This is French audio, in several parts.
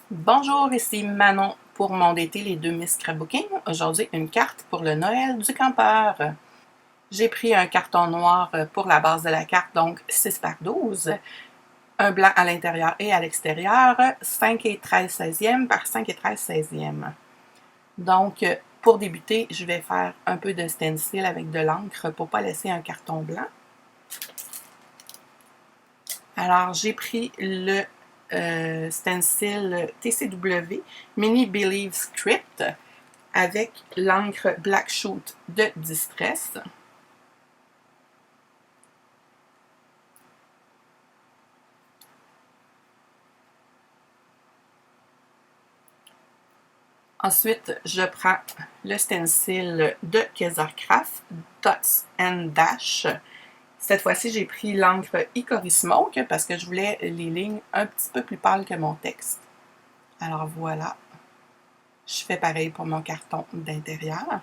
Bonjour, ici Manon pour mon d'été les 2 Miss Scrapbooking. Aujourd'hui, une carte pour le Noël du campeur. J'ai pris un carton noir pour la base de la carte, donc 6 par 12. Un blanc à l'intérieur et à l'extérieur, 5 et 13 16e par 5 et 13 16e. Donc, pour débuter, je vais faire un peu de stencil avec de l'encre pour ne pas laisser un carton blanc. Alors, j'ai pris le stencil TCW Mini Believe Script avec l'encre Black Shoot de Distress. Ensuite, je prends le stencil de Kaisercraft Dots and Dash. Cette fois-ci, j'ai pris l'encre Hickory Smoke parce que je voulais les lignes un petit peu plus pâles que mon texte. Alors voilà, je fais pareil pour mon carton d'intérieur.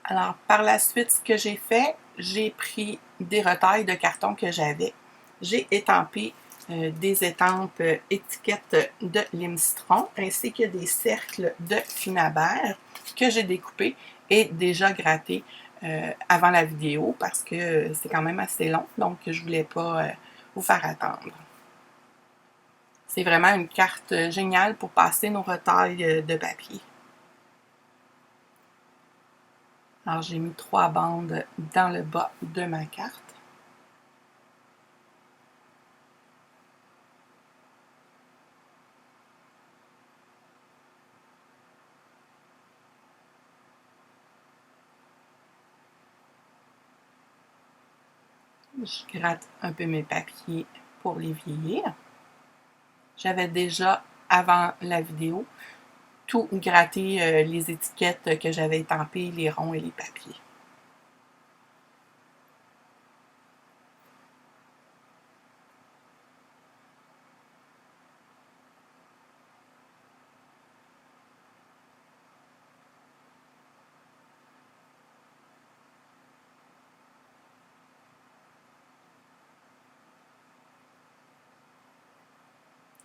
Alors, par la suite, ce que j'ai fait, j'ai pris des retailles de carton que j'avais. J'ai étampé des estampes étiquettes de Limestron ainsi que des cercles de Finabert que j'ai découpés et déjà grattés avant la vidéo parce que c'est quand même assez long, donc je ne voulais pas vous faire attendre. C'est vraiment une carte géniale pour passer nos retailles de papier. Alors, j'ai mis 3 bandes dans le bas de ma carte. Je gratte un peu mes papiers pour les vieillir. J'avais déjà, avant la vidéo, tout gratté les étiquettes que j'avais étampées, les ronds et les papiers.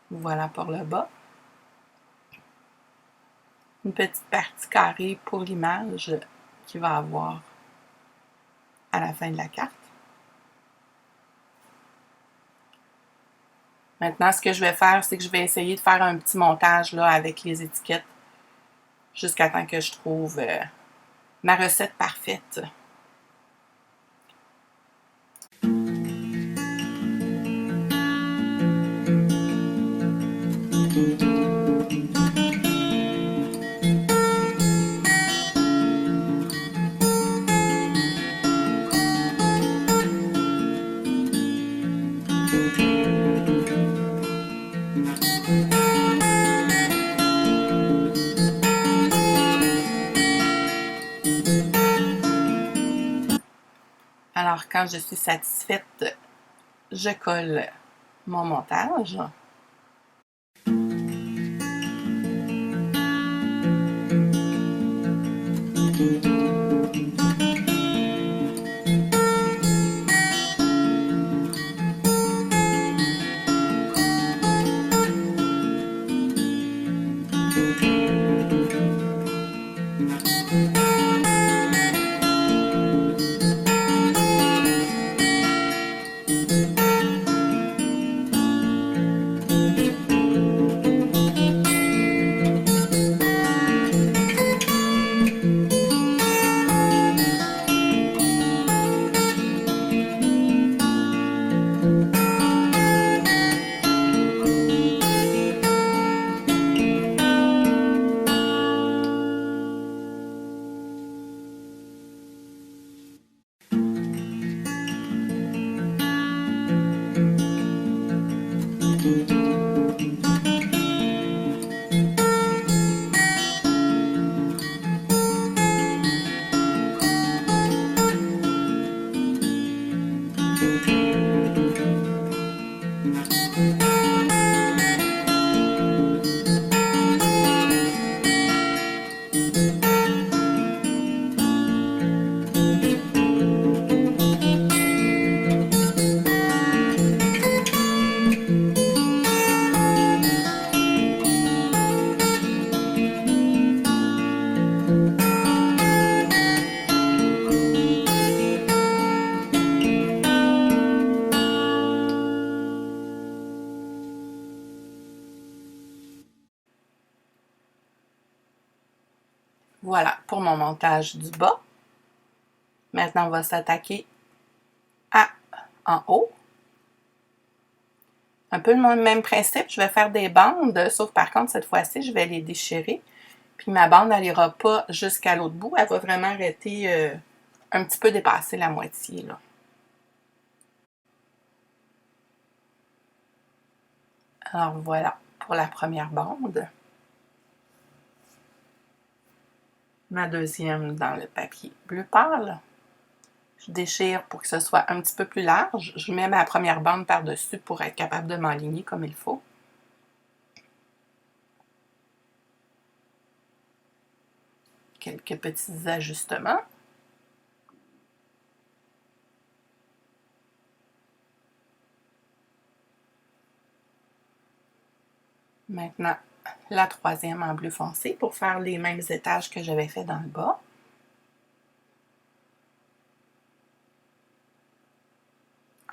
Voilà pour le bas. Une petite partie carrée pour l'image qu'il va avoir à la fin de la carte. Maintenant, ce que je vais faire, c'est que je vais essayer de faire un petit montage là, avec les étiquettes jusqu'à temps que je trouve ma recette parfaite. Alors, quand je suis satisfaite, je colle mon montage. Voilà pour mon montage du bas. Maintenant, on va s'attaquer en haut. Un peu le même principe, je vais faire des bandes, sauf par contre, cette fois-ci, je vais les déchirer. Puis ma bande, elle n'ira pas jusqu'à l'autre bout, elle va vraiment arrêter un petit peu dépasser la moitié, là. Alors voilà pour la première bande. Ma deuxième dans le papier bleu pâle. Je déchire pour que ce soit un petit peu plus large. Je mets ma première bande par-dessus pour être capable de m'aligner comme il faut. Quelques petits ajustements. Maintenant, la troisième en bleu foncé pour faire les mêmes étages que j'avais fait dans le bas.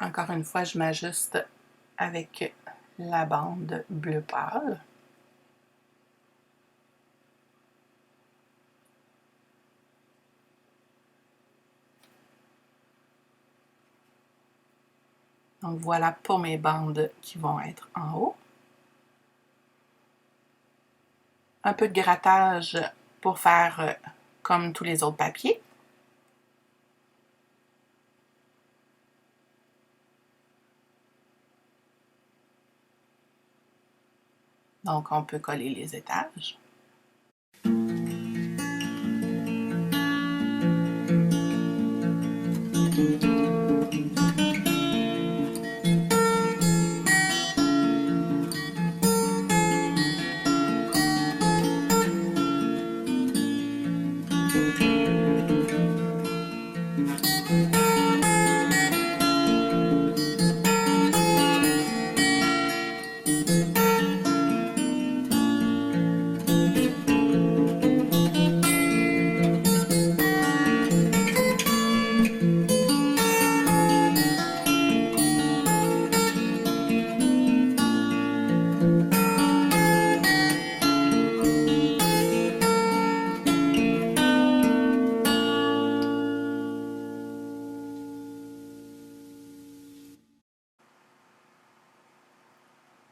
Encore une fois, je m'ajuste avec la bande bleu pâle. Donc voilà pour mes bandes qui vont être en haut. Un peu de grattage pour faire comme tous les autres papiers. Donc on peut coller les étages.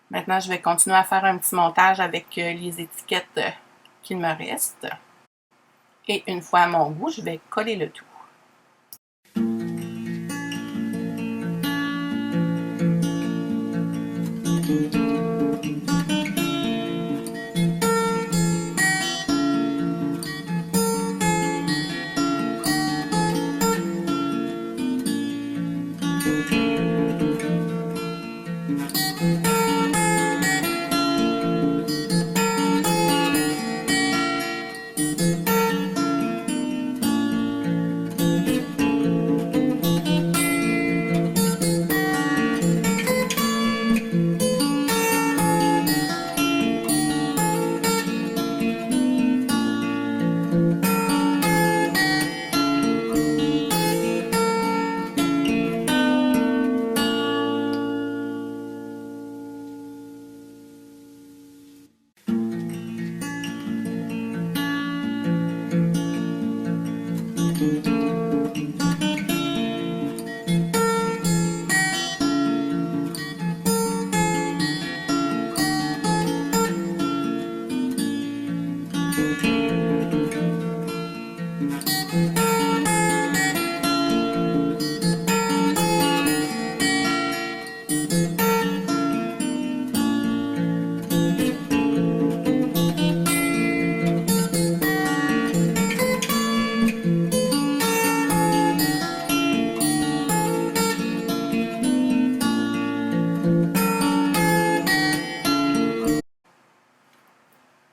Maintenant, je vais continuer à faire un petit montage avec les étiquettes qu'il me reste. Et une fois à mon goût, je vais coller le tout.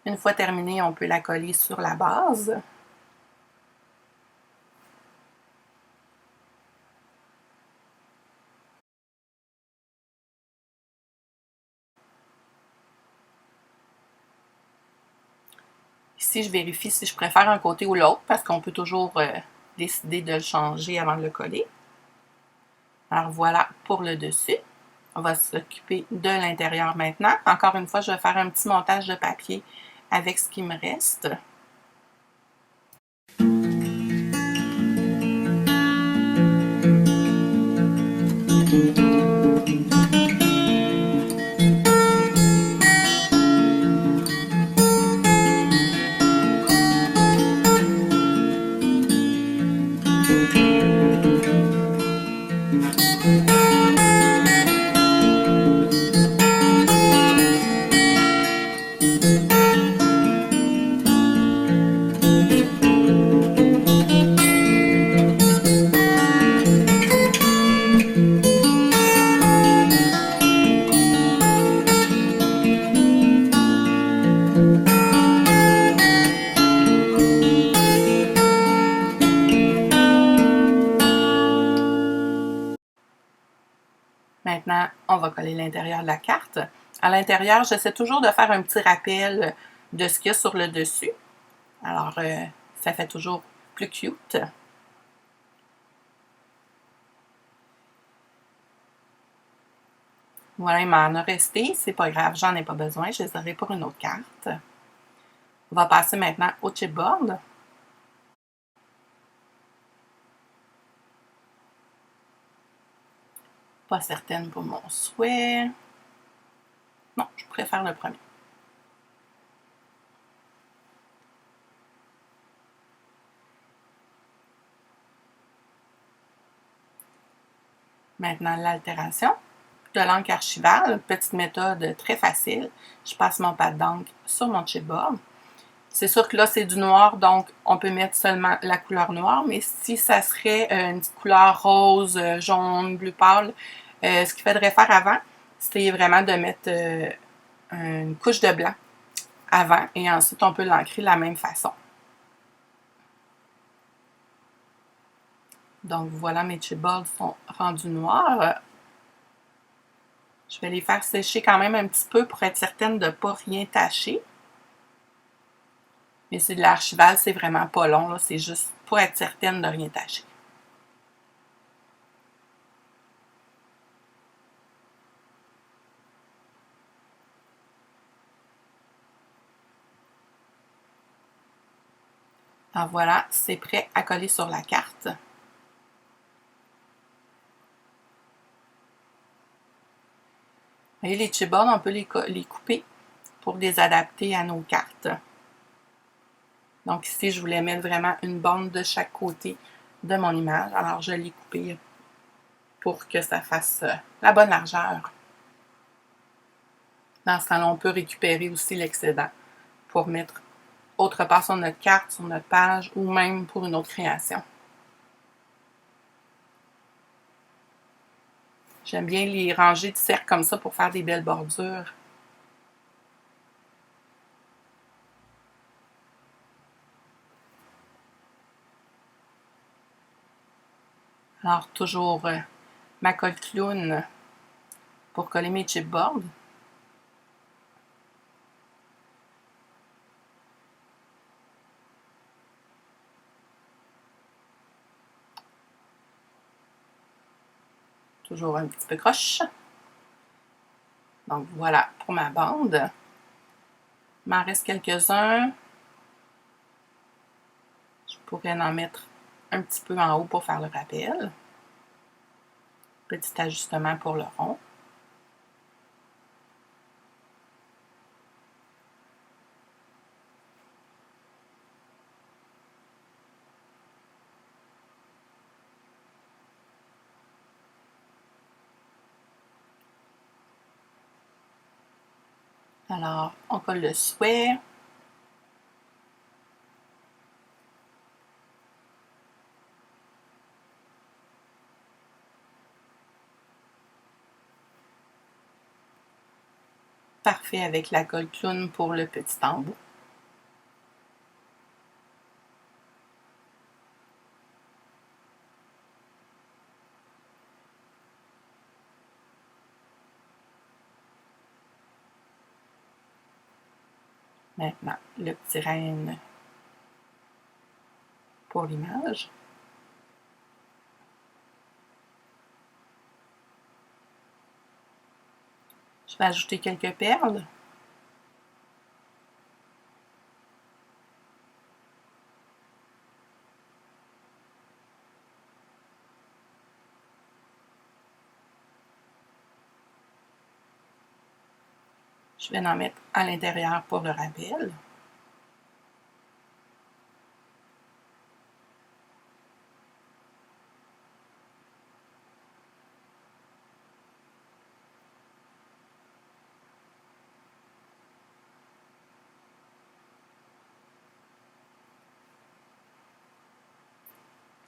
Une fois terminée, on peut la coller sur la base. Ici, je vérifie si je préfère un côté ou l'autre parce qu'on peut toujours décider de le changer avant de le coller. Alors voilà pour le dessus. On va s'occuper de l'intérieur maintenant. Encore une fois, je vais faire un petit montage de papier avec ce qui me reste. Maintenant, on va coller l'intérieur de la carte. À l'intérieur, j'essaie toujours de faire un petit rappel de ce qu'il y a sur le dessus. Alors, ça fait toujours plus cute. Voilà, il m'en a resté. C'est pas grave, j'en ai pas besoin. Je les aurai pour une autre carte. On va passer maintenant au chipboard. Pas certaine pour mon souhait. Non, je préfère le premier. Maintenant, l'altération de l'encre archivale. Petite méthode très facile. Je passe mon pad d'encre sur mon chipboard. C'est sûr que là, c'est du noir, donc on peut mettre seulement la couleur noire, mais si ça serait une petite couleur rose, jaune, bleu pâle, ce qu'il faudrait faire avant, c'est vraiment de mettre une couche de blanc avant, et ensuite on peut l'ancrer de la même façon. Donc voilà, mes chipboards sont rendus noirs. Je vais les faire sécher quand même un petit peu pour être certaine de ne pas rien tacher. Mais c'est de l'archival, c'est vraiment pas long, c'est juste pour être certaine de rien tacher. Alors voilà, c'est prêt à coller sur la carte. Et les chipboards, on peut les couper pour les adapter à nos cartes. Donc ici, je voulais mettre vraiment une bande de chaque côté de mon image. Alors je l'ai coupé pour que ça fasse la bonne largeur. Dans ce temps-là, on peut récupérer aussi l'excédent pour mettre autre part sur notre carte, sur notre page ou même pour une autre création. J'aime bien les ranger de cercles comme ça pour faire des belles bordures. Alors, toujours ma colle clown pour coller mes chipboards. Toujours un petit peu croche. Donc, voilà pour ma bande. Il m'en reste quelques-uns. Je pourrais en mettre un petit peu en haut pour faire le rappel. Petit ajustement pour le rond. Alors, on colle le souhait. Parfait avec la colle clown pour le petit embout. Maintenant, le petit renne pour l'image. Je vais ajouter quelques perles. Je vais en mettre à l'intérieur pour le rappel.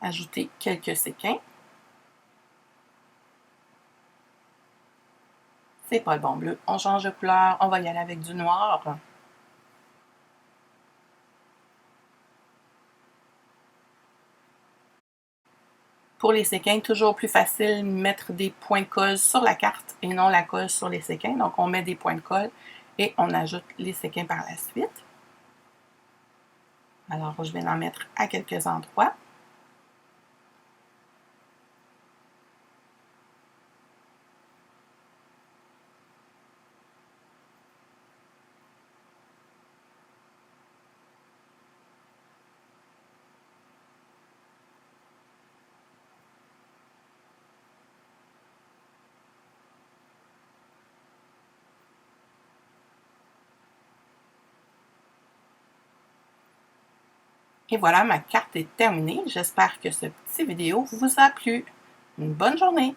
Ajouter quelques séquins. C'est pas le bon bleu. On change de couleur. On va y aller avec du noir. Pour les séquins, toujours plus facile mettre des points de colle sur la carte et non la colle sur les séquins. Donc, on met des points de colle et on ajoute les séquins par la suite. Alors, je vais en mettre à quelques endroits. Et voilà, ma carte est terminée. J'espère que ce petit vidéo vous a plu. Une bonne journée!